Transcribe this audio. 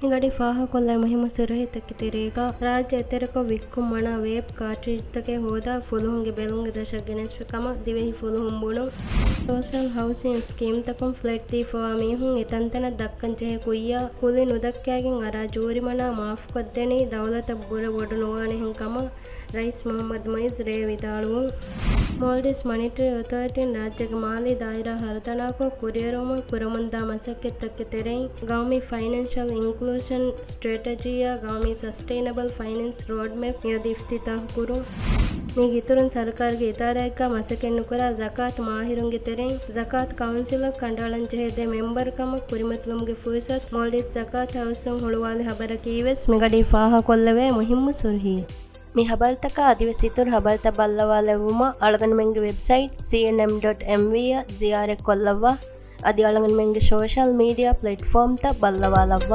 ಹಿಂಗಡಿ ಫಾಹ ಕೊಲ್ಲ ಮಹಿಮ ಸುರಹಿತಕ್ಕೆ ತಿರೇಗ ರಾಜ್ಯ ಎತ್ತರಕ ವಿಕ್ಕು ಮಣ ವೇಬ್ ಕಾರ್ಟ್ರಿಜ್ತಕ್ಕೆ ಹೋದ ಫುಲುಹುಂಗೆ ಬೆಲುಂಗೆ ದಶಕ್ ಗೆನೆಸ್ವಿಕಮ ದಿವೆಹಿ ಫುಲುಹುಂಬುಣು ಸೋಷಲ್ ಹೌಸಿಂಗ್ ಸ್ಕೀಮ್ ತಕಂ ಫ್ಲೆಟ್ ದಿ ಫವಾ ಮೀಹುಂ ಎತಂತನ ದಕ್ಕಂಚೆಹೆ ಕುಯ್ಯ ಕುಲಿ ನುದಕ್ಕಾಗಿನ್ ಅರಾ ಜೂರಿಮಣ ಮಾಫ್ ಕೊದ್ದೆನಿ ದೌಲತ ಬುರ ಒಡು ನೋವಾಣೆಹೆಂ ಕಮ ರೈಸ್ ಮೊಹಮ್ಮದ್ ಮೊಯಿಸ್ ರೇ ವಿದಾಳುವು ಮಾಲ್ಡೀವ್ಸ್ ಮಾನಿಟರಿ ಅಥಾರಿಟಿನ್ ರಾಜ್ಯಗ ಮಾಲಿ ದಾಯಿರಾ ಹರತನಾಕೋ ಕುರಿಯರೋಮ ಕುರಮಂದಾ ಮಸಕ್ಕೆತ್ತಕ್ಕೆ ತೆರೆಯಿ ಗೌಮಿ ಫೈನಾನ್ಷಿಯಲ್ ಇನ್ಕ್ಲೂಷನ್ ಸ್ಟ್ರಾಟಜಿಯ ಗೌಮಿ ಸಸ್ಟೈನಬಲ್ ಫೈನಾನ್ಸ್ ರೋಡ್ ಮ್ಯಾಪ್ ಮಿಯದಿ ಇಫ್ತಿತಾಹ್ ಕುರು ಮೀಗೆ ಇತುರುನ್ ಸರ್ಕಾರಗೆ ಇತಾರಾಯ್ಕ ಮಸಕೆನ್ನು ಕುರ ಜಕಾತ್ ಮಾಹಿರುಂಗೆ ತೆರೆಯಿ ಜಕಾತ್ ಕೌನ್ಸಿಲಕ್ ಕಂಡಾಳಂಚೆಹೆದೆ ಮೆಂಬರ್ ಕಮ ಕುರಿಮತ್ಲುಮ್ಗೆ ಫುರ್ಸತ್ ಮಾಲ್ಡೀವ್ಸ್ ಜಕಾತ್ ಹೌಸುಂ ಹುಳುವಾಲಿ ಹಬರ ಕೀವೆಸ್ ಮಿಗಡಿ ಫಾಹ ಕೊಲ್ಲವೆ ಮುಹಿಮ್ಮು ಸುರ್ಹಿ ಮಿ ಹಬರ್ತಕ ಅದಿವೆಸಿತುರ್ ಹಬರ್ತ ಬಲ್ಲವಾಲೆವುಮ ಅಳಗನ ಮೆಂಗೆ ವೆಬ್ಸೈಟ್ cnm.mv ಜಿಯಾರೆ ಕೊಲ್ಲವ್ವ ಅದಿ ಅಳಗನ ಮೆಂಗೆ ಸೋಷಲ್ ಮೀಡಿಯಾ ಪ್ಲಾಟ್ಫಾರ್ಮ್ ತ ಬಲ್ಲವಾಲವ್ವ